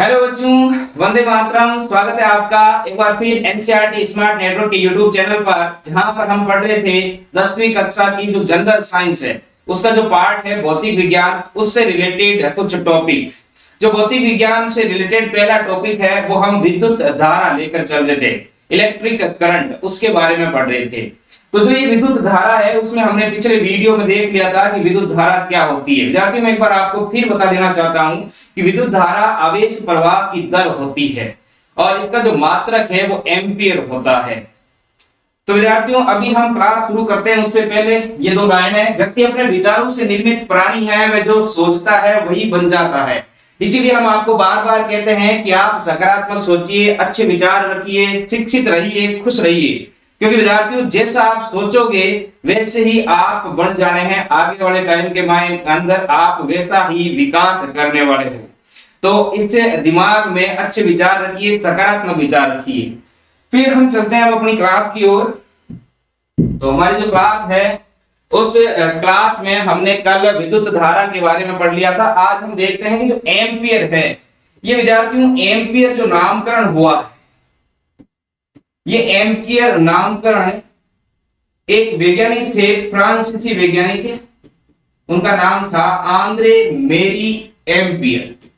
Hello बच्चों, वंदे मातरम। स्वागत है आपका एक बार फिर एनसीईआरटी स्मार्ट नेटवर्क के यूट्यूब चैनल पर, जहां पर हम पढ़ रहे थे 10वीं कक्षा की जो जनरल साइंस है उसका जो पार्ट है भौतिक विज्ञान, उससे रिलेटेड कुछ टॉपिक। जो भौतिक विज्ञान से रिलेटेड पहला टॉपिक है वो हम विद्युत धारा लेकर चल रहे थे, इलेक्ट्रिक करंट, उसके बारे में पढ़ रहे थे। तो जो ये विद्युत धारा है उसमें हमने पिछले वीडियो में देख लिया था कि विद्युत धारा क्या होती है। विद्यार्थी, मैं एक बार आपको फिर बता देना चाहता हूं कि विद्युत धारा आवेश प्रवाह की दर होती है और इसका जो मात्रक है वो एम्पियर होता है। तो विद्यार्थियों, अभी हम क्लास शुरू करते हैं उससे पहले ये दो लाइन है, व्यक्ति अपने विचारों से निर्मित प्राणी है, वह जो सोचता है वही बन जाता है। इसीलिए हम आपको बार बार कहते हैं कि आप सकारात्मक सोचिए, अच्छे विचार रखिए, शिक्षित रहिए, खुश रहिए, क्योंकि विद्यार्थियों जैसा आप सोचोगे वैसे ही आप बन जाने हैं। आगे वाले टाइम के अंदर आप वैसा ही विकास करने वाले हो। तो इससे दिमाग में अच्छे विचार रखिए, सकारात्मक विचार रखिए। फिर हम चलते हैं अब अपनी क्लास की ओर। तो हमारी जो क्लास है उस क्लास में हमने कल विद्युत धारा के बारे में पढ़ लिया था। आज हम देखते हैं कि जो एम्पियर है, ये विद्यार्थियों एम्पियर जो नामकरण हुआ है, ये एम्पियर नामकरण एक वैज्ञानिक थे, फ्रांसीसी वैज्ञानिक, उनका नाम था आंद्रे मेरी एम्पियर,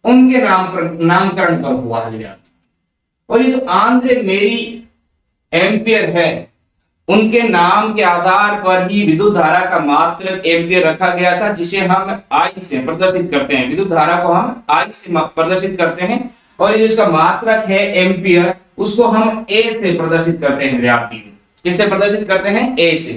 उनके नामकरण पर हुआ है। और ये जो आंद्रे मेरी एम्पियर है, उनके नाम के आधार पर ही विद्युत धारा का मात्रक एम्पियर रखा गया था, जिसे हम आई से प्रदर्शित करते हैं। विद्युत धारा को हम आई से प्रदर्शित करते हैं और ये इसका मात्रक है एम्पियर, उसको हम ए से प्रदर्शित करते हैं। विद्यार्थी, किससे प्रदर्शित करते हैं? ए से।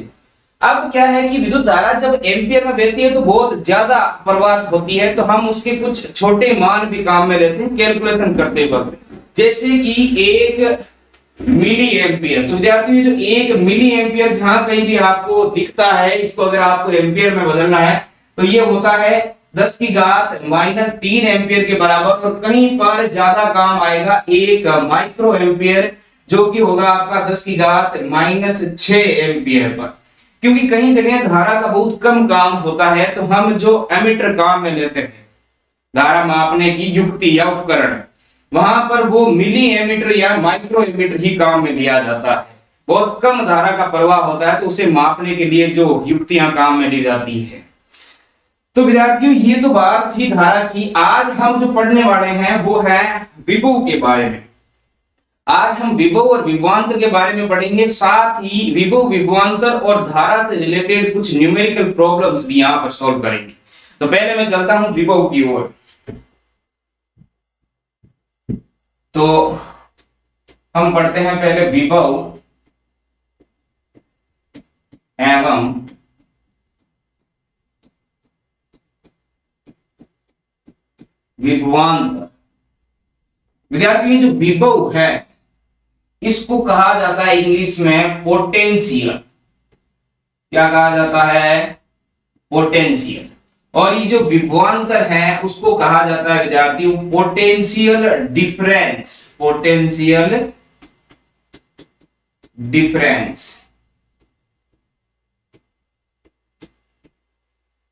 अब क्या है कि विद्युत धारा जब एम्पियर में बहती है तो बहुत ज्यादा प्रवाह होती है, तो हम उसके कुछ छोटे मान भी काम में लेते हैं कैलकुलेशन करते वक्त, जैसे कि 1 मिली एम्पियर। तो विद्यार्थियों, जो 1 मिली एम्पियर जहां कहीं भी आपको दिखता है, इसको अगर आपको एम्पियर में बदलना है तो ये होता है 10 की घात -3 एम्पियर के बराबर। और कहीं पर ज्यादा काम आएगा 1 माइक्रो एम्पियर, जो कि होगा आपका 10 की घात -6 एम्पियर पर। क्योंकि कहीं जगह धारा का बहुत कम काम होता है, तो हम जो एमीटर काम में लेते हैं, धारा मापने की युक्ति या उपकरण, वहां पर वो मिली एमीटर या माइक्रो एमीटर ही काम में लिया जाता है। बहुत कम धारा का प्रवाह होता है, तो उसे मापने के लिए जो युक्तियां काम में ली जाती है। तो विद्यार्थियों, ये तो बात थी धारा की। आज हम जो पढ़ने वाले हैं वो है विभव के बारे में। आज हम विभव और विभवांतर के बारे में पढ़ेंगे, साथ ही विभव, विभवांतर और धारा से रिलेटेड कुछ न्यूमेरिकल प्रॉब्लम्स भी यहां पर सॉल्व करेंगे। तो पहले मैं चलता हूं विभव की ओर। तो हम पढ़ते हैं पहले विभव एवं विभवांतर। विद्यार्थियों, जो विभव है इसको कहा जाता है इंग्लिश में पोटेंशियल। क्या कहा जाता है? पोटेंशियल। और ये जो विभवांतर है उसको कहा जाता है विद्यार्थियों पोटेंशियल डिफरेंस। पोटेंशियल डिफरेंस,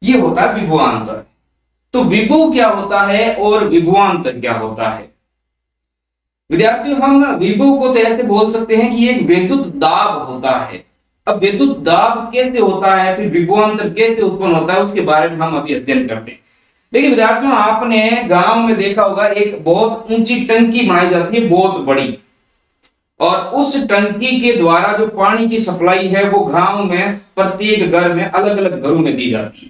ये होता है विभवांतर। तो विभव क्या होता है और विभवांतर क्या होता है? विद्यार्थियों, हम विभव को तो ऐसे बोल सकते हैं कि एक विद्युत दाब होता है। अब विद्युत दाब कैसे होता है, फिर विभवांतर कैसे उत्पन्न होता है, उसके बारे में हम अभी अध्ययन करते हैं। देखिए विद्यार्थियों, आपने गांव में देखा होगा एक बहुत ऊंची टंकी बनाई जाती है, बहुत बड़ी, और उस टंकी के द्वारा जो पानी की सप्लाई है वो गांव में प्रत्येक घर में, अलग अलग घरों में दी जाती है।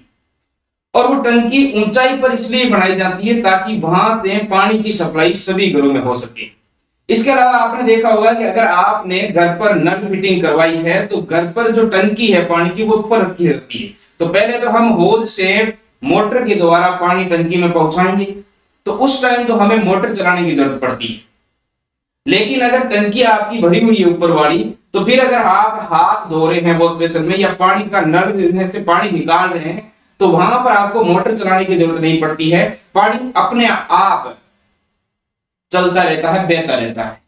और वो टंकी ऊंचाई पर इसलिए बनाई जाती है ताकि वहां से पानी की सप्लाई सभी घरों में हो सके। इसके अलावा आपने देखा होगा कि अगर आपने घर पर नल फिटिंग करवाई है तो घर पर जो टंकी है पानी की वो ऊपर रखी रहती है। तो पहले तो हम होद से मोटर के द्वारा पानी टंकी में पहुंचाएंगे, तो उस टाइम तो हमें मोटर चलाने की जरूरत पड़ती है। लेकिन अगर टंकी आपकी भरी हुई है ऊपर वाली, तो फिर अगर आप हाथ धो रहे हैं वॉश बेसिन में या पानी का नल से पानी निकाल रहे हैं, तो वहां पर आपको मोटर चलाने की जरूरत नहीं पड़ती है, पानी अपने आप चलता रहता है, बहता रहता है।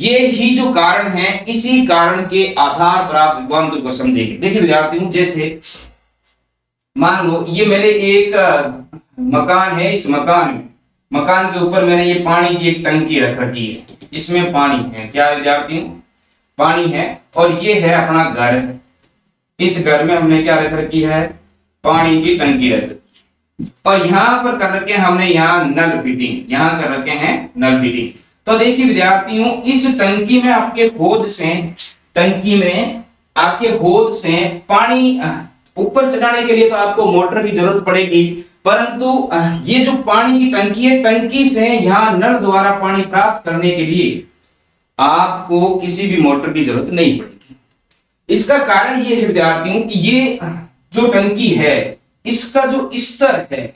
ये ही जो कारण है, इसी कारण के आधार पर आप विभवांतर को समझेंगे। देखिए विद्यार्थियों, जैसे मान लो ये मेरे एक मकान है, इस मकान में मकान के ऊपर मैंने ये पानी की एक टंकी रख रखी है, इसमें पानी है, क्या विद्यार्थियों, पानी है। और ये है अपना घर, इस घर में हमने क्या रख रखी है, पानी की टंकी रख रखी। और यहाँ पर कर रखे हमने यहाँ नल फिटिंग, यहाँ कर रखे हैं नल फिटिंग। तो देखिए विद्यार्थियों, इस टंकी में आपके होद से, टंकी में आपके होद से पानी ऊपर चढ़ाने के लिए तो आपको मोटर की जरूरत पड़ेगी, परंतु ये जो पानी की टंकी है, टंकी से यहाँ नल द्वारा पानी प्राप्त करने के लिए आपको किसी भी मोटर की जरूरत नहीं पड़ेगी। इसका कारण ये है विद्यार्थियों कि ये जो टंकी है, इसका जो स्तर है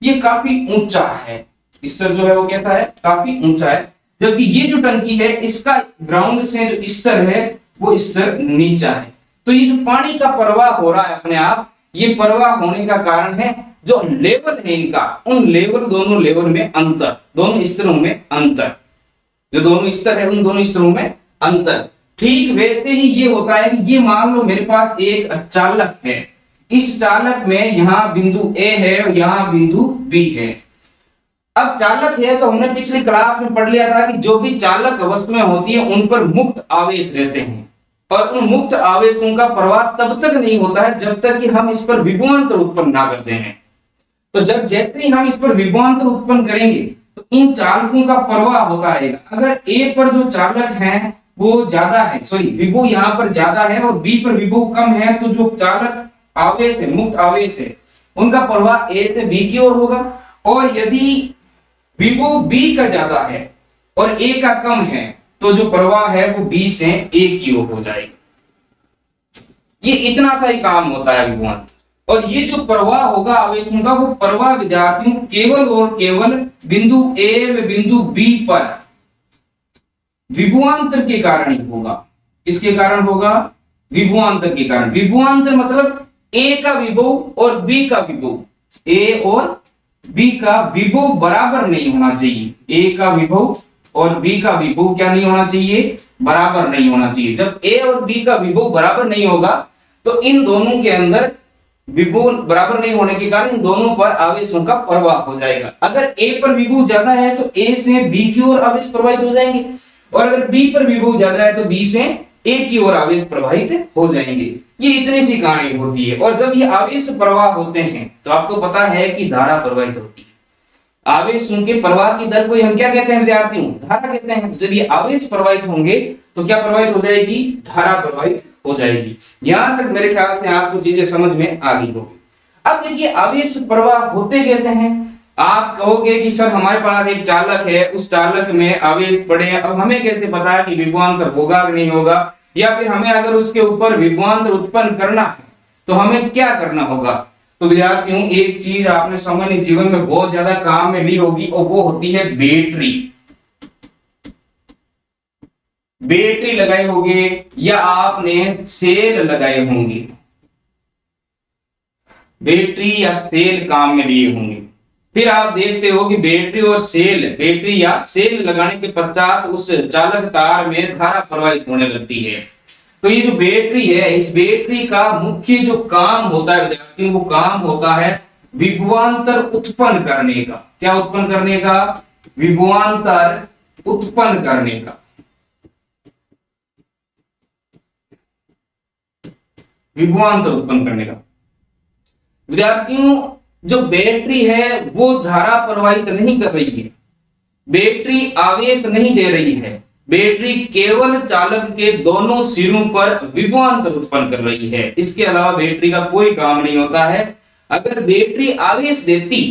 ये काफी ऊंचा है। स्तर जो है वो कैसा है, काफी ऊंचा है, जबकि ये जो टंकी है इसका ग्राउंड से जो स्तर है वो स्तर नीचा है। तो ये जो पानी का प्रवाह हो रहा है अपने आप, ये प्रवाह होने का कारण है जो लेवल है इनका, उन लेवल, दोनों लेवल में अंतर, दोनों स्तरों में अंतर, जो दोनों स्तर है उन दोनों स्तरों में अंतर। ठीक वैसे ही ये होता है कि ये मान लो मेरे पास एक चालक है, इस चालक में यहाँ बिंदु ए है और यहाँ बिंदु बी है। अब चालक है तो हमने पिछली क्लास में पढ़ लिया था कि जो भी चालक वस्तुएं होती है उन पर मुक्त आवेश रहते हैं, और उन मुक्त आवेशों का प्रवाह तब तक नहीं होता है जब तक कि हम इस पर विभवांतर उत्पन्न ना करते हैं। तो जब जैसे ही हम इस पर विभवांतर उत्पन्न करेंगे तो इन चालकों का प्रवाह होता रहेगा। अगर ए पर जो चालक है वो ज्यादा है, सॉरी विभव यहाँ पर ज्यादा है और बी पर विभव कम है, तो जो चालक आवेश है, मुक्त आवेश है, उनका प्रवाह ए से बी की ओर होगा। और यदि विभव बी का ज्यादा है और ए का कम है तो जो प्रवाह है वो बी से ए की ओर हो जाएगा। ये इतना सा ही काम होता है विभवांतर। और ये जो प्रवाह होगा आवेशों का, वो प्रवाह विद्यार्थियों केवल और केवल बिंदु ए व बिंदु बी पर विभवांतर के कारण ही होगा। किसके कारण होगा, विभवांतर के कारण। विभवांतर मतलब ए का विभव और बी का विभव, ए और बी का विभव बराबर नहीं होना चाहिए। ए का विभव और बी का विभव क्या नहीं होना चाहिए, बराबर नहीं होना चाहिए। जब ए और बी का विभव बराबर नहीं होगा तो इन दोनों के अंदर विभव बराबर नहीं होने के कारण इन दोनों पर आवेशों का प्रवाह हो जाएगा। अगर ए पर विभव ज्यादा है तो ए से बी की ओर आवेश प्रवाहित हो जाएंगे, और अगर बी पर विभव ज्यादा है तो बी से ए की ओर आवेश प्रवाहित हो जाएंगे। ये इतनी सी कहानी होती है। और जब ये आवेश प्रवाह होते हैं तो आपको पता है कि धारा प्रवाहित होती है। आवेशों के प्रवाह की दर को हम क्या कहते हैं विद्यार्थियों, धारा कहते हैं। जब ये आवेश प्रवाहित होंगे तो क्या प्रवाहित हो जाएगी, धारा प्रवाहित हो जाएगी। यहां तक मेरे ख्याल से आपको चीजें समझ में आ गई होगी। अब देखिए आवेश प्रवाह होते कहते हैं, आप कहोगे कि सर हमारे पास एक चालक है, उस चालक में आवेश पड़े हैं, अब हमें कैसे पता है कि विभवांतर होगा कि नहीं होगा, या फिर हमें अगर उसके ऊपर विभवांतर उत्पन्न करना है तो हमें क्या करना होगा। तो विद्यार्थियों एक चीज आपने सामान्य जीवन में बहुत ज्यादा काम में ली होगी और वो होती है बैटरी। बैटरी लगाए होंगे या आपने सेल लगाए होंगे, बैटरी या सेल काम में लिए होंगे। फिर आप देखते हो कि बैटरी और सेल, बैटरी या सेल लगाने के पश्चात उस चालक तार में धारा प्रवाहित होने लगती है। तो ये जो बैटरी है, इस बैटरी का मुख्य जो काम होता है विद्यार्थियों, वो काम होता है विभवांतर उत्पन्न करने का। क्या उत्पन्न करने का, विभवांतर उत्पन्न करने का। विभवांतर उत्पन्न करने का विद्यार्थियों, जो बैटरी है वो धारा प्रवाहित नहीं कर रही है, बैटरी आवेश नहीं दे रही है, बैटरी केवल चालक के दोनों सिरों पर विभवांतर उत्पन्न कर रही है। इसके अलावा बैटरी का कोई काम नहीं होता है। अगर बैटरी आवेश देती,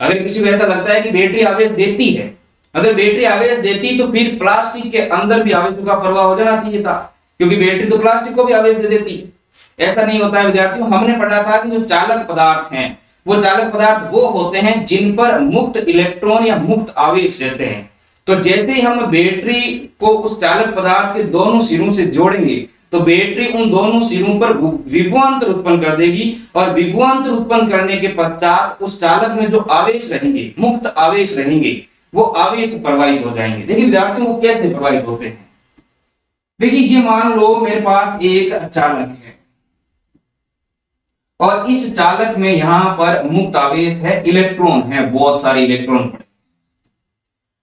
अगर किसी को ऐसा लगता है कि बैटरी आवेश देती है, अगर बैटरी आवेश देती तो फिर प्लास्टिक के अंदर भी आवेश का प्रवाह हो जाना चाहिए था, क्योंकि बैटरी तो प्लास्टिक को भी आवेश दे देती। ऐसा नहीं होता है विद्यार्थियों। हमने पढ़ा था कि जो चालक पदार्थ हैं, वो चालक पदार्थ वो होते हैं जिन पर मुक्त इलेक्ट्रॉन या मुक्त आवेश रहते हैं। तो जैसे ही हम बैटरी को उस चालक पदार्थ के दोनों सिरों से जोड़ेंगे तो बैटरी उन दोनों सिरों पर विभवांतर उत्पन्न कर देगी, और विभवांतर उत्पन्न करने के पश्चात उस चालक में जो आवेश रहेंगे, मुक्त आवेश रहेंगे, वो आवेश प्रवाहित हो जाएंगे। देखिए विद्यार्थियों वो कैसे प्रवाहित होते हैं। देखिए ये मान लो मेरे पास एक चालक है और इस चालक में यहां पर मुक्त आवेश है, इलेक्ट्रॉन है, बहुत सारे इलेक्ट्रॉन पड़े।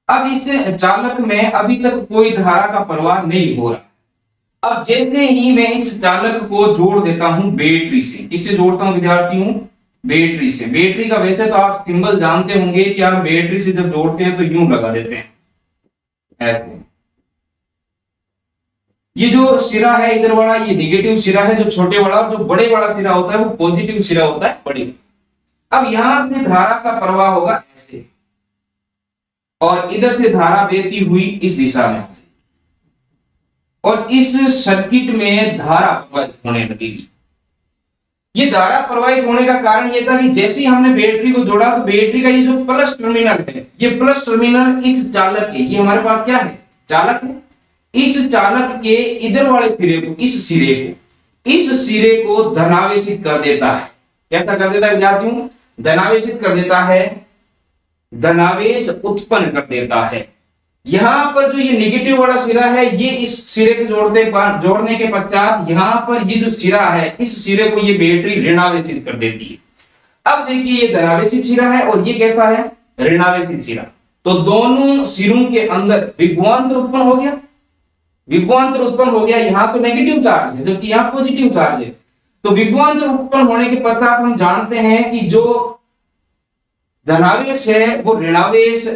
अब इस चालक में अभी तक कोई धारा का प्रवाह नहीं हो रहा। अब जैसे ही मैं इस चालक को जोड़ देता हूं बैटरी से, किससे जोड़ता हूं विद्यार्थियों? बैटरी से। बैटरी का वैसे तो आप सिंबल जानते होंगे कि हम बैटरी से जब जोड़ते हैं तो यूं लगा देते हैं ऐसे। ये जो सिरा है इधर वाला, ये निगेटिव सिरा है जो छोटे वाला, और जो बड़े वाला सिरा होता है वो पॉजिटिव सिरा होता है बड़े। अब यहां से धारा का प्रवाह होगा ऐसे, और इधर से धारा बहती हुई इस दिशा में, और इस सर्किट में धारा प्रवाहित होने लगेगी। ये धारा प्रवाहित होने का कारण ये था कि जैसे ही हमने बैटरी को जोड़ा तो बैटरी का ये जो प्लस टर्मिनल है, ये प्लस टर्मिनल इस चालक के, ये हमारे पास क्या है? चालक है। इस चालक के इधर वाले सिरे को, इस सिरे को धनावेशित कर देता है। कैसा कर देता है विद्यार्थियों? धनावेशित कर देता है, धनावेश उत्पन्न कर देता है। यहां पर जो ये नेगेटिव वाला सिरा है, ये इस सिरे के जोड़ने के पश्चात यहां पर ये जो सिरा है, इस सिरे को ये बैटरी ऋणावेशित कर देती है। अब देखिए ये धनावेशित सिरा है और ये कैसा है? ऋणावेशित सिरा। तो दोनों सिरों के अंदर विभवांतर उत्पन्न हो गया। विभवांतर उत्पन्न हो गया, यहां तो नेगेटिव चार्ज है जबकि यहां पॉजिटिव चार्ज है। तो विभवांतर उत्पन्न होने के पश्चात हम जानते हैं कि जो धनावेश है वो ऋणावेश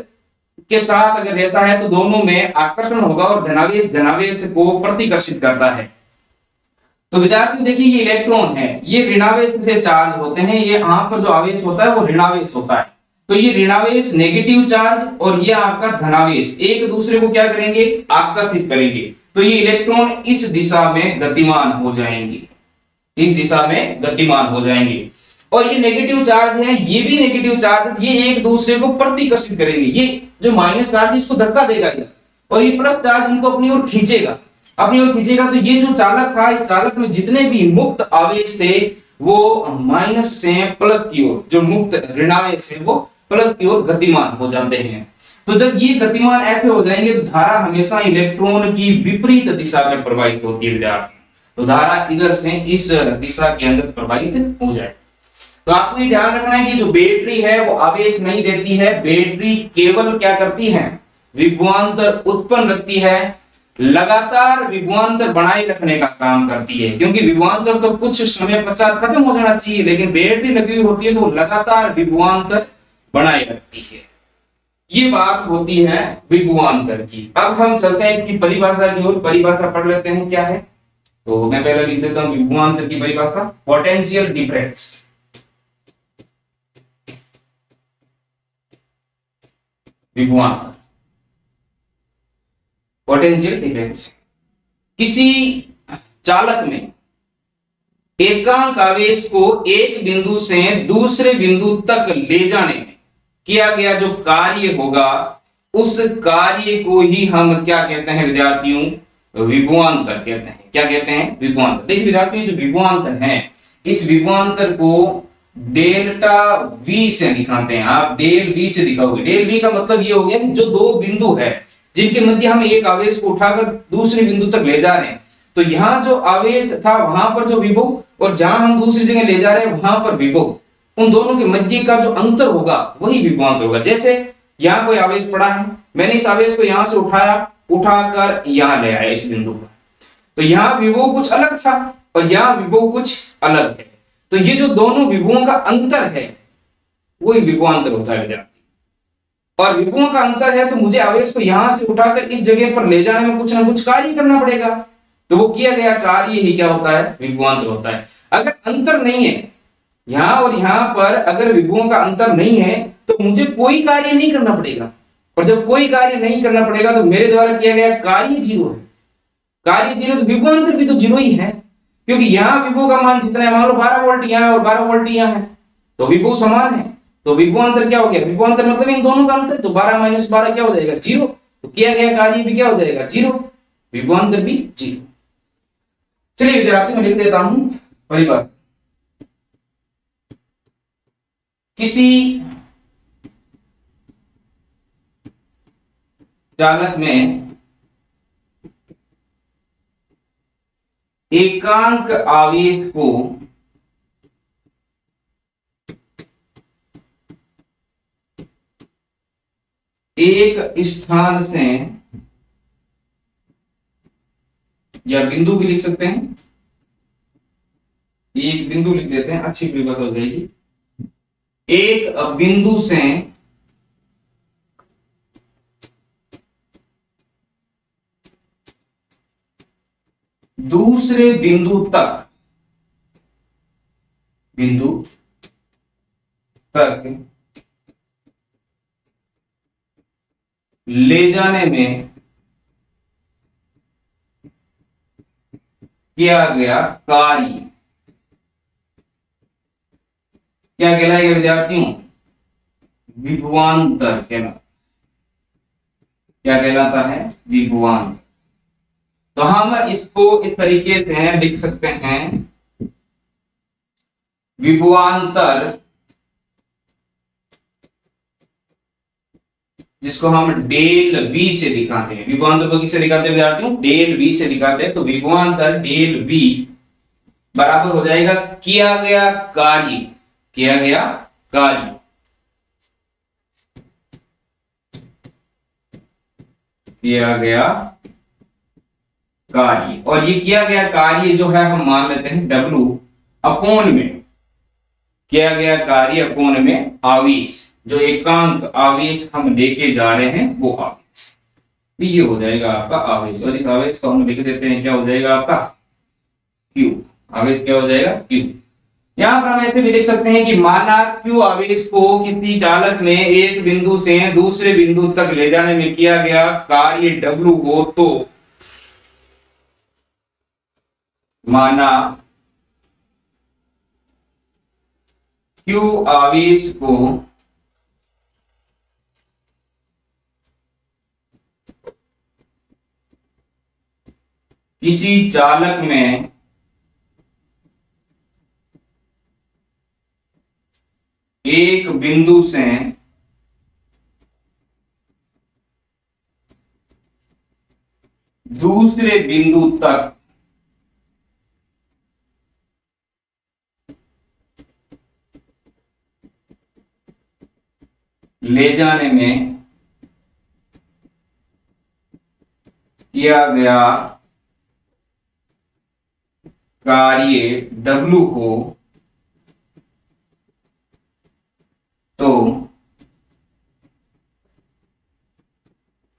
के साथ अगर रहता है तो दोनों में आकर्षण होगा और धनावेश धनावेश को प्रतिकर्षित करता है। तो विद्यार्थी देखिए ये इलेक्ट्रॉन है, ये ऋणावेश से चार्ज होते हैं, ये यहां पर जो आवेश होता है वो ऋणावेश होता है। तो ये ऋणावेश नेगेटिव चार्ज और ये आपका धनावेश एक दूसरे को क्या करेंगे? आकर्षित करेंगे। तो ये इलेक्ट्रॉन इस दिशा में गतिमान हो जाएंगे, इस दिशा में गतिमान हो जाएंगे। और ये नेगेटिव चार्ज है, ये भी नेगेटिव चार्ज, ये एक दूसरे को प्रतिकर्षित करेंगे। ये जो माइनस चार्ज इसको धक्का देगा इधर, और ये प्लस चार्ज इनको अपनी ओर खींचेगा, अपनी ओर खींचेगा। तो ये जो चालक था, इस चालक में जितने भी मुक्त आवेश थे वो माइनस से प्लस की ओर, जो मुक्त ऋणावेश है वो प्लस की ओर गतिमान हो जाते हैं। तो जब ये गतिमान ऐसे हो जाएंगे तो धारा हमेशा इलेक्ट्रॉन की विपरीत दिशा में प्रवाहित होती है विद्यार्थी। तो धारा इधर से इस दिशा के अंदर प्रवाहित हो जाए। तो आपको ये ध्यान रखना है कि जो बैटरी है वो आवेश नहीं देती है, बैटरी केवल क्या करती है? विभवांतर उत्पन्न रखती है, लगातार विभवांतर बनाए रखने का काम करती है। क्योंकि विभवांतर तो कुछ समय पश्चात खत्म हो जाना चाहिए, लेकिन बैटरी लगी हुई होती है तो लगातार विभवांतर बनाए रखती है। ये बात होती है विभवांतर की। अब हम चलते हैं इसकी परिभाषा की ओर, परिभाषा पढ़ लेते हैं क्या है। तो मैं पहले लिख देता हूं विभवांतर की परिभाषा, पोटेंशियल डिफरेंस। विभवांतर, पोटेंशियल डिफरेंस, किसी चालक में एकांक आवेश को एक बिंदु से दूसरे बिंदु तक ले जाने में किया गया जो कार्य होगा, उस कार्य को ही हम क्या कहते हैं विद्यार्थियों? विभवांतर कहते हैं। क्या कहते हैं? विभवांतर। देखिए विद्यार्थियों जो विभवांतर है, इस विभवांतर को डेल्टा वी से दिखाते हैं। आप डेल वी से दिखाओगे। डेल वी का मतलब ये हो गया कि जो दो बिंदु है जिनके मध्य हम एक आवेश को उठाकर दूसरे बिंदु तक ले जा रहे हैं, तो यहां जो आवेश था वहां पर जो विभव, और जहां हम दूसरी जगह ले जा रहे हैं वहां पर विभव, उन दोनों के मध्य का जो अंतर होगा वही विभवांतर होगा। जैसे यहां कोई आवेश पड़ा है, मैंने इस आवेश को यहां से उठाया, उठाकर यहां ले आया इस बिंदु पर, तो यहां विभव कुछ अलग था और यहां विभव कुछ अलग है। तो ये जो दोनों विभवों का अंतर है वही विभवांतर होता है विद्यार्थी। और विभवों का अंतर है तो मुझे आवेश को यहां से उठाकर इस जगह पर ले जाने में कुछ ना कुछ कार्य करना पड़ेगा, तो वो किया गया कार्य ही क्या होता है? विभवांतर होता है। अगर अंतर नहीं है यहां और यहां पर, अगर विभवों का अंतर नहीं है तो मुझे कोई कार्य नहीं करना पड़ेगा, और जब कोई कार्य नहीं करना पड़ेगा तो मेरे द्वारा किया गया कार्य जीरो है। कार्य जीरो तो विभवांतर भी तो जीरो ही है, क्योंकि यहां विभव का मान जितना है, मान लो 12 वोल्ट यहां और 12 वोल्ट यहां है, तो विभव समान है, तो विभवांतर क्या हो गया? विभवांतर मतलब इन दोनों का अंतर, तो 12 माइनस 12 क्या हो जाएगा? जीरो। तो किया गया कार्य भी क्या हो जाएगा? जीरो, विभवांतर भी जीरो। चलिए विद्यार्थी मैं लिख देता हूं परिभाषा। किसी चालक में एकांक आवेश को एक स्थान से, या बिंदु भी लिख सकते हैं, एक बिंदु लिख देते हैं, अच्छी परिभाषा हो जाएगी। एक बिंदु से दूसरे बिंदु तक ले जाने में किया गया कार्य क्या कहलाएगा विद्यार्थियों? विभवांतर कहलाता। क्या कहलाता है? विभवांतर। तो हम इसको इस तरीके से लिख सकते हैं, विभवांतर जिसको हम डेल वी से दिखाते हैं। विभवांतर को किससे दिखाते हैं विद्यार्थियों? डेल वी से दिखाते हैं। तो विभवांतर डेल वी बराबर हो जाएगा किया गया कार्य, किया गया कार्य, किया गया कार्य। और ये किया गया कार्य जो है हम मान लेते हैं W अपोन में, किया गया कार्य अपोन में आवेश, जो एकांक आवेश हम लेके जा रहे हैं वो आवेश, तो ये हो जाएगा आपका आवेश। और इस आवेश को हम लिख देते हैं, क्या हो जाएगा आपका? Q। आवेश क्या हो जाएगा? Q। यहां पर हम ऐसे भी लिख सकते हैं कि माना Q आवेश को किसी चालक में एक बिंदु से दूसरे बिंदु तक ले जाने में किया गया कार्य W हो, तो माना Q आवेश को किसी चालक में एक बिंदु से दूसरे बिंदु तक ले जाने में किया गया कार्य W हो, तो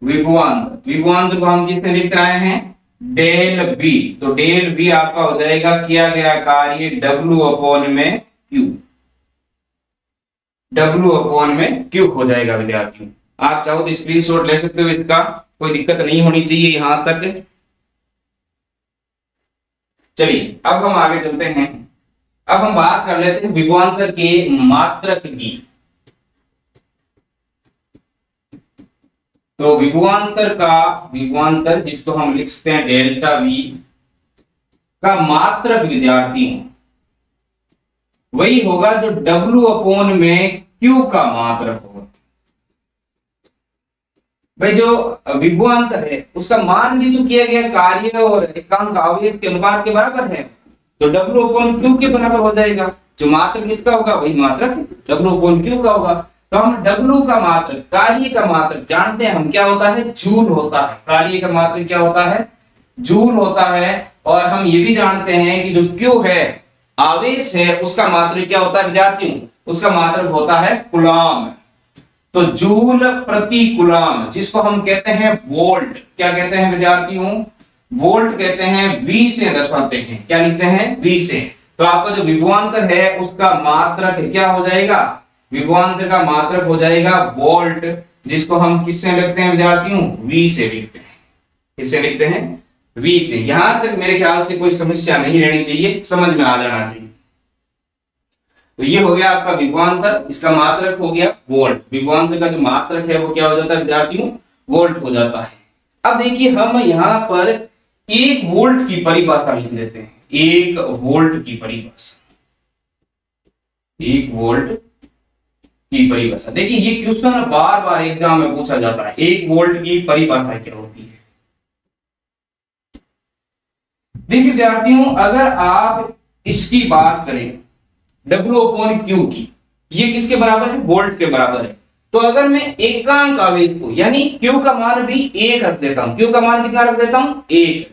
विभवांतर को हम किससे लिख रहे हैं? डेल बी। तो डेल बी आपका हो जाएगा किया गया कार्य W अपॉन में Q, W अपॉन में Q हो जाएगा विद्यार्थियों। आप चाहो तो स्क्रीनशॉट ले सकते हो, इसका कोई दिक्कत नहीं होनी चाहिए यहां तक। चलिए अब हम आगे चलते हैं। अब हम बात कर लेते हैं विभवांतर के मात्रक की। तो विभवांतर जिसको हम लिख सकते हैं डेल्टा वी का मात्रक विद्यार्थी वही होगा जो W अपॉन में Q का मात्रक होगा। भाई जो विभवांतर है उसका मान भी तो किया गया कार्य और एकांक आवेश के अनुपात के बराबर है, तो W अपॉन Q के बराबर हो जाएगा। जो मात्रक किसका होगा? वही मात्रक W अपॉन Q का होगा। तो हम W का मात्रक, कार्य का मात्रक जानते हैं हम, क्या होता है? जूल होता है। कार्य का मात्रक क्या होता है? जूल होता है। और हम ये भी जानते हैं कि जो Q है, आवेश है, उसका मात्रक क्या होता है विद्यार्थियों? उसका मात्रक होता है कूलम। तो जूल प्रति कूलम, जिसको हम कहते हैं वोल्ट, क्या कहते हैं विद्यार्थियों? वोल्ट कहते हैं। V से दर्शाते हैं, क्या लिखते हैं? V से। तो आपका जो विभवांतर है उसका मात्रक क्या हो जाएगा? विभवांतर का मात्रक हो जाएगा वोल्ट, जिसको हम किससे लिखते हैं विद्यार्थियों? V से लिखते हैं। किससे लिखते हैं? V से। यहां तक मेरे ख्याल से कोई समस्या नहीं रहनी चाहिए, समझ में आ जाना चाहिए। तो ये हो गया आपका विभवांतर, इसका मात्रक हो गया वोल्ट। विभवांतर का जो मात्रक है वो क्या हो जाता है विद्यार्थियों? वोल्ट हो जाता है। अब देखिए हम यहां पर 1 वोल्ट की परिभाषा लिख देते हैं। 1 वोल्ट की परिभाषा, 1 वोल्ट की परिभाषा। देखिए ये क्वेश्चन बार बार एग्जाम में पूछा जाता है, 1 वोल्ट की परिभाषा क्या होती है। देखिए विद्यार्थियों, अगर आप इसकी बात करें W अपॉन Q की, ये किसके बराबर है? वोल्ट के बराबर है। तो अगर मैं एकांक आवेश को यानी Q का मान भी 1 रख देता हूं, Q का मान कितना रख देता हूं 1,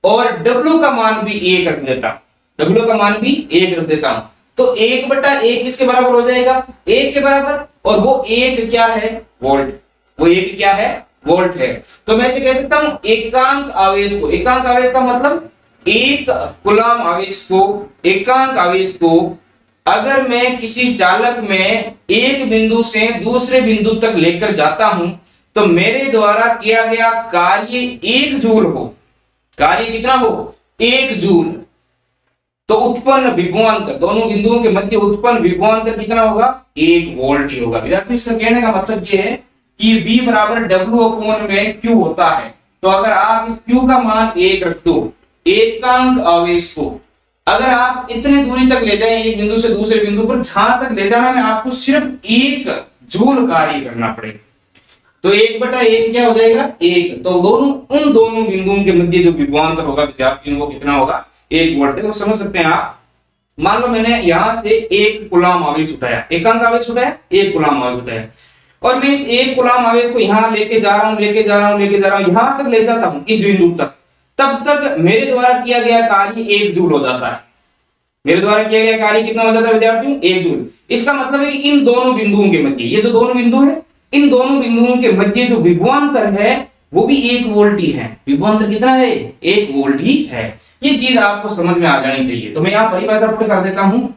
और W का मान भी 1 रख देता हूं, W का मान भी 1 रख देता हूं, तो 1/1 किसके बराबर हो जाएगा 1 के बराबर, और वो 1 क्या है वोल्ट, वो 1 क्या है वोल्ट है। तो मैं इसे कह सकता हूं एकांक आवेश को, एकांक आवेश का मतलब एक कूलम आवेश को, एकांक आवेश को अगर मैं किसी चालक में एक बिंदु से दूसरे बिंदु तक लेकर जाता हूं तो मेरे द्वारा किया गया कार्य 1 जूल हो, कार्य कितना हो 1 जूल, तो उत्पन्न विभवांतर दोनों बिंदुओं के मध्य उत्पन्न विभवांतर कितना होगा 1 वोल्ट ही होगा। विद्यार्थी इसका कहने का मतलब ये है कि V बराबर W अपॉन में Q होता है। तो अगर आप इस Q का मान 1 रख दो, एकांक आवेश को अगर आप इतने दूरी तक ले जाएं एक बिंदु से दूसरे बिंदु पर, जहां तक ले जाना है आपको सिर्फ 1 जूल कार्य करना पड़ेगा, तो 1/1 क्या हो जाएगा 1, तो उन दोनों बिंदुओं के मध्य जो विभवांतर होगा विद्यार्थियों वो कितना होगा 1 वोल्ट है। वो समझ सकते हैं आप। मान लो मैंने यहां से 1 कूलम आवेश उठाया, एकांक आवेश उठाया, 1 कूलम आवेश उठाया, और मैं इस 1 कूलम आवेश को यहां लेके जा रहा हूं, यहां तक ले जाता हूं इस बिंदु तक, तब तक मेरे द्वारा किया गया कार्य 1 जूल हो जाता है। मेरे द्वारा किया गया कार्य कितना हो जाता है विद्यार्थियों 1 जूल। इसका मतलब है कि इन दोनों बिंदुओं के मध्य, ये जो दोनों बिंदु है, इन दोनों बिंदुओं के मध्य जो विभवांतर है वो भी 1 वोल्ट ही है। विभवांतर कितना है 1 वोल्ट ही है। ये चीज आपको समझ में आ जानी चाहिए। तो मैं यहां परिभाषा पुट कर देता हूं,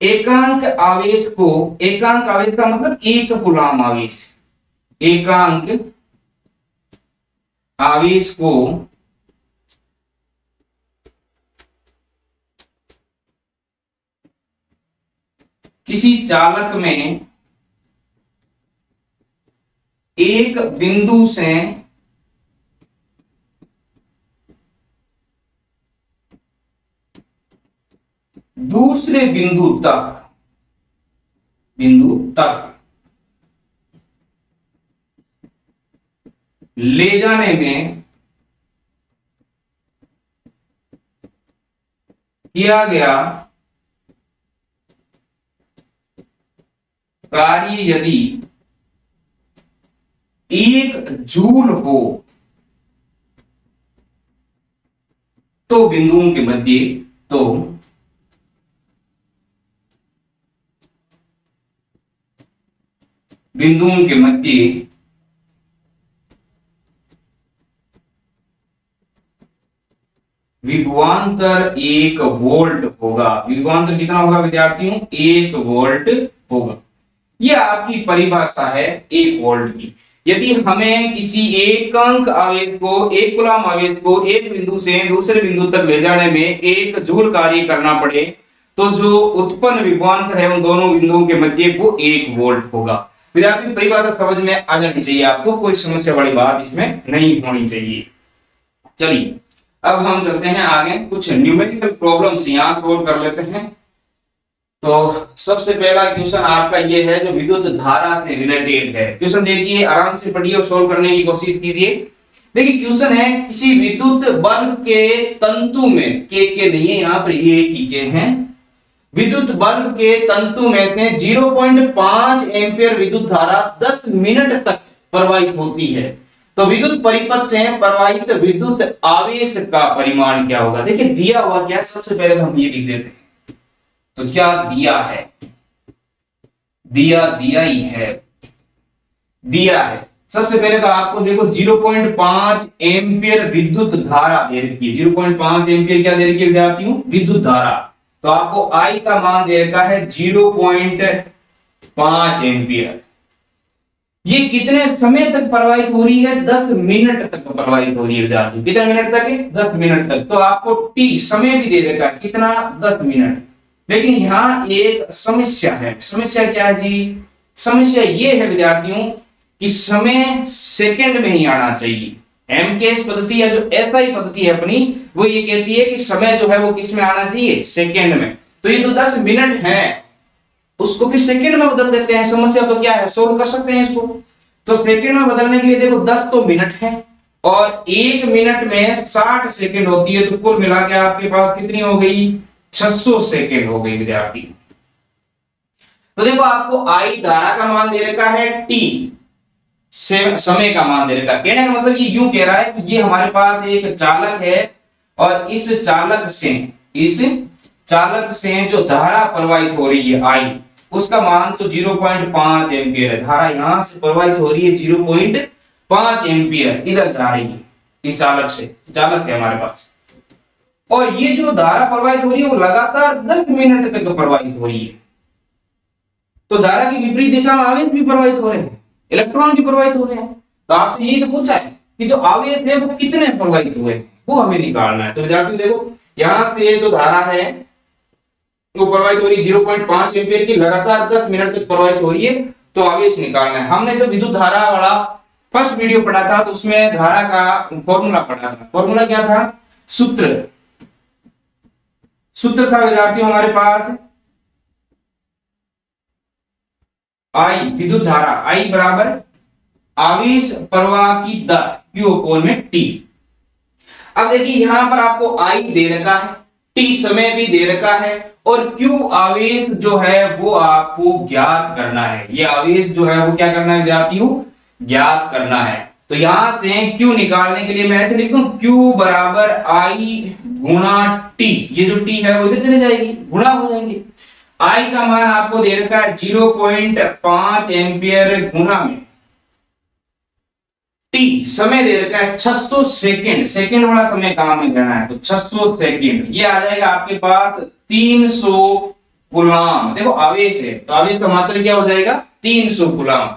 एकांक आवेश को, एकांक आवेश का मतलब 1 कूलम आवेश, एकांक आवेश को किसी चालक में एक बिंदु से दूसरे बिंदु तक ले जाने में किया गया कार्य यदि 1 जूल हो तो बिंदुओं के मध्य, तो बिंदुओं के मध्य विभवांतर 1 वोल्ट होगा। विभवांतर कितना होगा विद्यार्थियों 1 वोल्ट होगा। यह आपकी परिभाषा है 1 वोल्ट की। यदि हमें किसी एकांक आवेश को, एक कूलम आवेश को एक बिंदु से दूसरे बिंदु तक ले जाने में 1 जूल कार्य करना पड़े तो जो उत्पन्न विभवांतर है उन दोनों बिंदुओं के मध्य वो 1 वोल्ट होगा। विद्यार्थी परिभाषा समझ में आ जानी चाहिए आपको, कोई समस्या वाली बात इसमें नहीं होनी चाहिए। चलिए अब हम चलते हैं आगे, कुछ न्यूमेरिकल प्रॉब्लम्स यहां सोल्व कर लेते हैं। तो सबसे पहला क्वेश्चन आपका ये है जो विद्युत धारा से रिलेटेड है। क्वेश्चन देखिए, आराम से पढ़िए और सोल्व करने की कोशिश कीजिए। देखिए क्वेश्चन है, किसी विद्युत बल्ब के तंतु में, के नहीं है यहाँ पर, ये के हैं, विद्युत बल्ब के तंतु में से 0.5 एम्पियर विद्युत धारा 10 मिनट तक प्रवाहित होती है, तो विद्युत परिपथ से प्रवाहित विद्युत आवेश का परिमाण क्या होगा। देखिए दिया हुआ क्या है, सबसे पहले तो हम ये लिख देते हैं। तो क्या दिया है, दिया ही है, दिया है। सबसे पहले तो आपको देखो 0.5 एम्पियर विद्युत धारा दे रखी है। 0.5 एम्पियर क्या दे रखी है विद्यार्थियों, विद्युत धारा। तो आपको I का मान दे रखा है 0.5 एम्पियर। ये कितने समय तक प्रवाहित हो रही है, 10 मिनट तक प्रवाहित हो रही है विद्यार्थी। कितने मिनट तक है, 10 मिनट तक। तो आपको T समय भी दे रखा है, कितना 10 मिनट। लेकिन यहां एक समस्या है। समस्या क्या है जी, समस्या ये है विद्यार्थियों कि समय सेकंड में ही आना चाहिए। एमकेएस पद्धति या जो एसआई पद्धति है अपनी, वो ये कहती है कि समय जो है वो किस में आना चाहिए, सेकंड में। तो ये तो 10 मिनट है, उसको भी सेकंड में बदल देते हैं। समस्या तो क्या है, सोल्व कर सकते हैं इसको। तो सेकंड में बदलने के लिए देखो 10 तो मिनट है और 1 मिनट में 60 सेकंड होती है, तो कुल मिला के आपके पास कितनी हो गई, 600 सेकंड हो गई विद्यार्थी। तो देखो आपको आई धारा का मान दे रखा है, टी समय का मान दे रखा है। कहने का मतलब ये यूं कह रहा है कि ये हमारे पास एक चालक है और इस चालक से जो धारा प्रवाहित हो रही है आई, उसका मान तो 0.5 एम्पियर है। धारा यहां से प्रवाहित हो रही है 0.5 एम्पियर इधर जा रही है इस चालक से, चालक है हमारे पास। और ये जो धारा प्रवाहित हो रही है वो लगातार 10 मिनट तक प्रवाहित हो रही है। तो धारा की विपरीत दिशा में आवेश भी प्रवाहित हो रहे हैं, इलेक्ट्रॉन भी प्रवाहित हो रहे हैं। तो आपसे यही तो पूछा है कि जो आवेश है वो कितने प्रवाहित हुए हैं, वो हमें निकालना है। तो विद्यार्थी देखो यहां से जो धारा है वो प्रवाहित हो रही है 0.5 एम्पियर की, लगातार 10 मिनट तक प्रवाहित हो रही है, तो आवेश निकालना है। हमने जब विद्युत धारा वाला फर्स्ट वीडियो पढ़ा था तो उसमें धारा का फॉर्मूला पढ़ा था। फॉर्मूला क्या था? सूत्र था विद्यार्थियों हमारे पास आई, विद्युत धारा आई बराबर आवेश प्रवाह की दर Q अपॉन में T। अब देखिए यहां पर आपको आई दे रखा है, T समय भी दे रखा है और Q आवेश जो है वो आपको ज्ञात करना है। ये आवेश जो है वो क्या करना है विद्यार्थियों? ज्ञात करना है। तो यहां से Q निकालने के लिए मैं ऐसे लिख दूं Q बराबर I गुणा T। ये जो T है वो इधर चले जाएगी, गुणा हो जाएंगे। I का मान आपको दे रखा है 0.5 एम्पियर गुणा में T समय दे रखा है 600 सेकंड, सेकंड वाला समय कहां में लेना है तो 600 सेकंड। ये आ जाएगा आपके पास 300 कूलाम। देखो आवेश है तो आवेश का मात्रा क्या हो जाएगा? 300 कूलाम।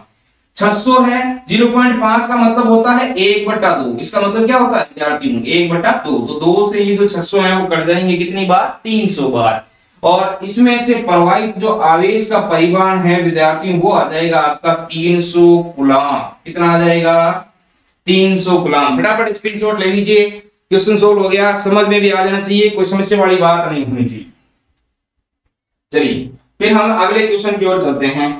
600 है, 0.5 का मतलब होता है 1/2। इसका मतलब क्या होता है विद्यार्थियों? 1/2। तो 2 से ये जो 600 है वो कट जाएंगे कितनी बार? 300 बार। और इसमें से प्रवाहित जो आवेश का परिमाण है विद्यार्थियों वो आ जाएगा आपका 300 कूलाम। कितना आ जाएगा? 300 कूलाम। फटाफट स्क्रीनशॉट ले लीजिए, क्वेश्चन सोल्व हो गया, समझ में भी आ जाना चाहिए, कोई समस्या वाली बात नहीं होनी चाहिए। चलिए फिर हम अगले क्वेश्चन की ओर चलते हैं।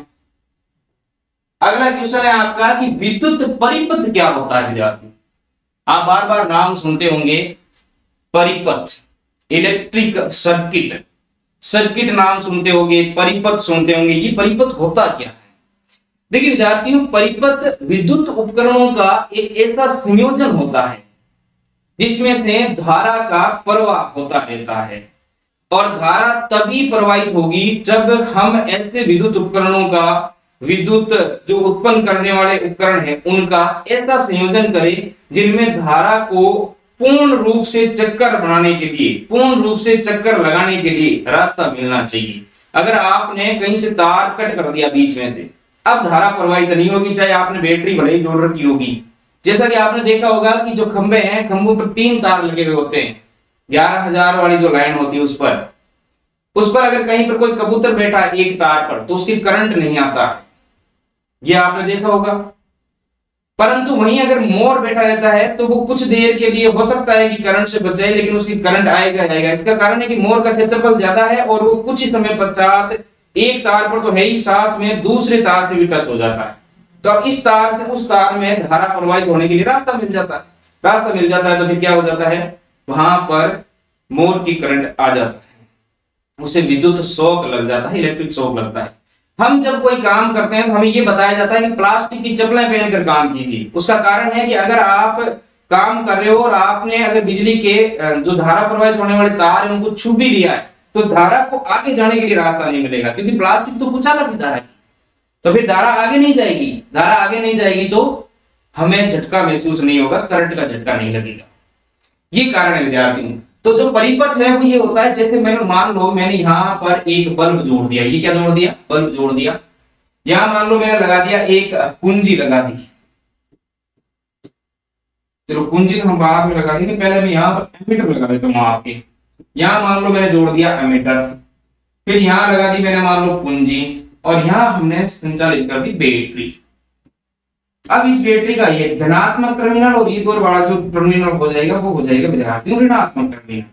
अगला क्वेश्चन है आपका कि विद्युत परिपथ क्या होता है विद्यार्थी? आप बार बार नाम सुनते होंगे परिपथ, इलेक्ट्रिक सर्किट, सर्किट नाम सुनते होंगे, परिपथ सुनते होंगे। ये परिपथ होता क्या है? देखिए विद्यार्थियों परिपथ विद्युत उपकरणों का एक ऐसा संयोजन होता है जिसमें से धारा का प्रवाह होता रहता है। और धारा तभी प्रवाहित होगी जब हम ऐसे विद्युत उपकरणों का, विद्युत जो उत्पन्न करने वाले उपकरण हैं उनका ऐसा संयोजन करें जिनमें धारा को पूर्ण रूप से चक्कर बनाने के लिए, पूर्ण रूप से चक्कर लगाने के लिए रास्ता मिलना चाहिए। अगर आपने कहीं से तार कट कर दिया बीच में से, अब धारा प्रवाहित नहीं होगी, चाहे आपने बैटरी भले ही जोड़ रखी होगी। जैसा कि आपने देखा होगा कि जो खंबे हैं, खंभों पर 3 तार लगे हुए होते हैं, 11,000 वाली जो लाइन होती है उस पर अगर कहीं पर कोई कबूतर बैठा है एक तार पर तो उसकी करंट नहीं आता है, ये आपने देखा होगा। परंतु वहीं अगर मोर बैठा रहता है तो वो कुछ देर के लिए हो सकता है कि करंट से बच जाए, लेकिन उसकी करंट आएगा। इसका कारण है कि मोर का क्षेत्रफल ज्यादा है और वो कुछ ही समय पश्चात एक तार पर तो है ही, साथ में दूसरे तार से भी टच हो जाता है। तो इस तार से उस तार में धारा प्रवाहित होने के लिए रास्ता मिल जाता है। रास्ता मिल जाता है तो फिर क्या हो जाता है, वहां पर मोर की करंट आ जाता है, उसे विद्युत शॉक लग जाता है, इलेक्ट्रिक शॉक लगता है। हम जब कोई काम करते हैं तो हमें यह बताया जाता है कि प्लास्टिक की चप्पलें पहनकर काम कीजिए। उसका कारण है कि अगर आप काम कर रहे हो और आपने अगर बिजली के जो धारा प्रवाहित होने वाले तार है उनको छू भी लिया है तो धारा को आगे जाने के लिए रास्ता नहीं मिलेगा, क्योंकि प्लास्टिक तो कुछ अलग है धारा की, तो फिर धारा आगे नहीं जाएगी। धारा आगे नहीं जाएगी तो हमें झटका महसूस नहीं होगा, करंट का झटका नहीं लगेगा। ये कारण है विद्यार्थियों। तो जो परिपथ है वो ये होता है, जैसे मैंने मान लो मैंने यहां पर एक बल्ब जोड़ दिया, ये क्या जोड़ दिया? बल्ब जोड़ दिया। यहां मान लो मैंने लगा दिया एक कुंजी लगा दी, चलो कुंजी तो हम बाद में लगा देंगे, पहले मैं यहां पर एमीटर लगा देता हूं आपके। यहां मान लो मैंने जोड़ दिया एमीटर, फिर यहां लगा दी मैंने मान लो कुंजी, और यहां हमने संचालित कर दी बैटरी। अब इस बैटरी का ये धनात्मक टर्मिनल और ये वाला जो टर्मिनल हो जाएगा वो हो जाएगा विद्यार्थियों ऋणात्मक टर्मिनल।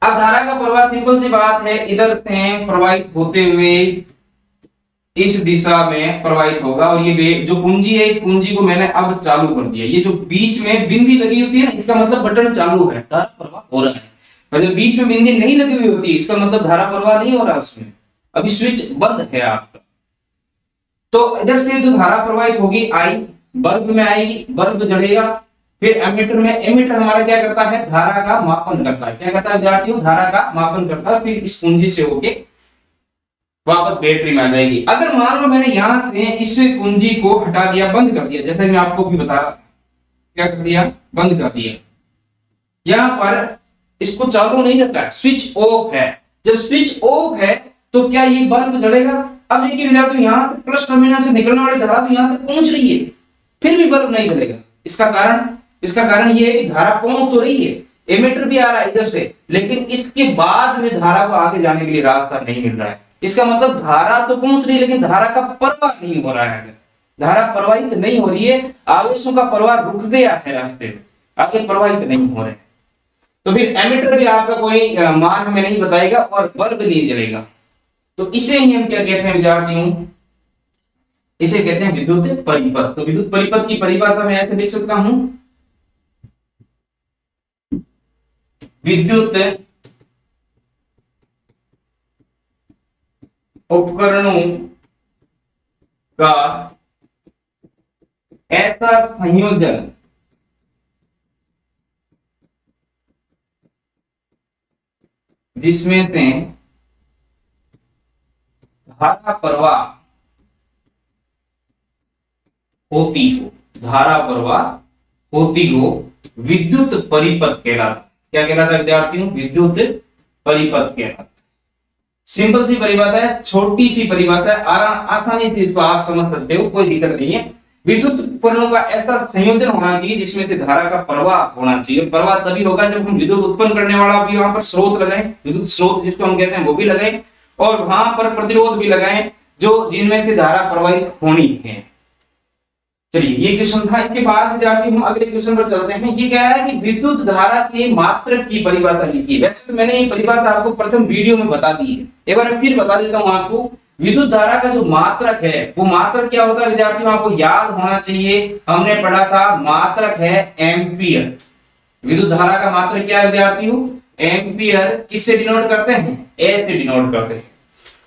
अब धारा का प्रवाह सिंपल सी बात है, इधर से प्रवाहित होते हुए इस दिशा में प्रवाहित होगा। और ये जो कुंजी है, इस कुंजी को मैंने अब चालू कर दिया। ये जो बीच में बिंदी लगी होती है ना, इसका मतलब बटन चालू है, धारा प्रवाह हो रहा है। और जो बीच में बिंदी नहीं लगी हुई होती है इसका मतलब धारा प्रवाह नहीं हो रहा उसमें। अभी स्विच बंद है आपका, तो इधर से जो धारा प्रवाहित होगी आई, बल्ब में आएगी, बल्ब जलेगा, फिर एमीटर में, एमीटर हमारा क्या करता है, धारा का मापन करता है। क्या करता है विद्यार्थियों, धारा का मापन करता है, फिर इस कुंजी से होके वापस बैटरी में आ जाएगी। अगर मान लो मैंने यहां से इस कुंजी को हटा दिया, बंद कर दिया, जैसे मैं आपको भी बता रहा था, क्या कर दिया, बंद कर दिया, यहां पर इसको चालू नहीं रखा, स्विच ऑफ है। जब स्विच ऑफ है तो क्या ये बल्ब जलेगा? अब देखिए विद्यार्थियों, यहां से प्लस टर्मिनल से निकलने वाली धारा तो यहां तक पहुंच रही है, फिर भी बल्ब नहीं जलेगा। इसका कारण ये है कि धारा पहुंच तो रही है, एमीटर भी आ रहा है इधर से, लेकिन इसके बाद में धारा को आगे जाने के लिए रास्ता नहीं मिल रहा है। इसका मतलब धारा तो पहुंच रही है, लेकिन धारा का प्रवाह नहीं हो रहा है, धारा प्रवाहित नहीं हो रही है, आवेशों का प्रवाह रुक गया है रास्ते में, आगे प्रवाहित नहीं हो रहे। तो फिर एमीटर भी आपका कोई मान हमें नहीं बताएगा और बल्ब नहीं जलेगा। तो इसे ही हम क्या कहते हैं विद्यार्थियों, इसे कहते हैं विद्युत परिपथ। तो विद्युत परिपथ की परिभाषा मैं ऐसे लिख सकता हूं, विद्युत उपकरणों का ऐसा संयोजन जिसमें से धारा प्रवाह होती हो, धारा प्रवाह होती हो, विद्युत परिपथ कहलाता। क्या कहलाता है विद्यार्थियों, विद्युत परिपथ कहलाता। सिंपल सी परिभाषा है, छोटी सी परिभाषा है, आसानी से इसको आप समझ सकते हो, कोई दिक्कत नहीं है। विद्युत उपकरणों का ऐसा संयोजन होना चाहिए जिसमें से धारा का प्रवाह होना चाहिए। प्रवाह तभी होगा जब हम विद्युत उत्पन्न करने वाला भी वहां पर स्रोत लगाएं, विद्युत स्रोत जिसको हम कहते हैं वो भी लगाएं, और वहां पर प्रतिरोध भी लगाएं जो जिनमें से धारा प्रवाहित होनी है। चलिए ये क्वेश्चन था। इसके बाद विद्यार्थी हम अगले क्वेश्चन पर चलते हैं। ये क्या है कि विद्युत धारा के मात्रक की परिभाषा लिखी है। वैसे मैंने ये परिभाषा आपको प्रथम वीडियो में बता दी है, एक बार फिर बता देता हूं आपको। विद्युत धारा का जो मात्रक है, वो मात्रक क्या होता है विद्यार्थियों, आपको याद होना चाहिए, हमने पढ़ा था, मात्रक है एम्पियर। विद्युत धारा का मात्रक क्या है विद्यार्थियों, एम्पियर। किससे डिनोट करते हैं, ए से डिनोट करते हैं।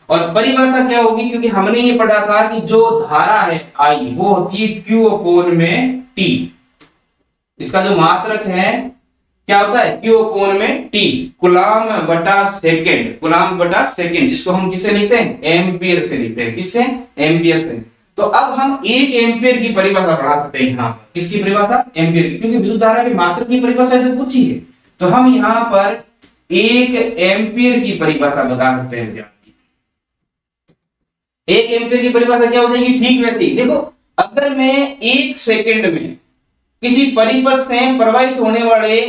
और परिभाषा क्या होगी, क्योंकि हमने ये पढ़ा था कि जो धारा है आई वो होती है Q अपॉन में T। इसका जो मात्रक है क्या होता है, Q अपॉन में T, कूलाम बटा सेकंड, कूलाम बटा सेकंड, जिसको हम किससे लिखते हैं, एम्पियर से लिखते हैं। किससे, एम्पियर से। तो अब हम एक एम्पियर की परिभाषा पढ़ा सकते हैं यहाँ पर। किसकी परिभाषा, एम्पियर की, क्योंकि विद्युत धारा के मात्रक की परिभाषा जो पूछी है, तो हम यहाँ पर एक एम्पियर की परिभाषा बता सकते हैं। एक एम्पियर की परिभाषा क्या हो जाएगी, ठीक वैसे ही देखो, अगर मैं एक सेकंड में किसी परिपथ से प्रवाहित होने वाले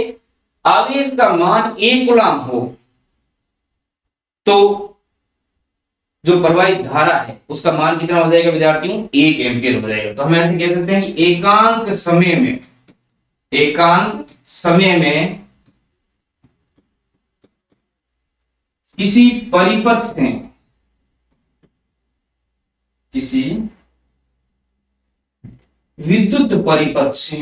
आवेश का मान 1 कूलाम हो, तो जो प्रवाहित धारा है उसका मान कितना हो जाएगा विद्यार्थियों, 1 एम्पियर हो जाएगा। तो हम ऐसे कह सकते हैं कि एकांक समय में किसी परिपथ से, किसी विद्युत परिपथ से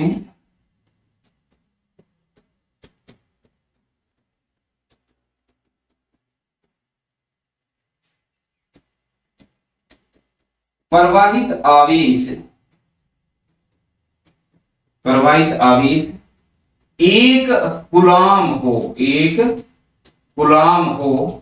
प्रवाहित आवेश 1 कूलाम हो,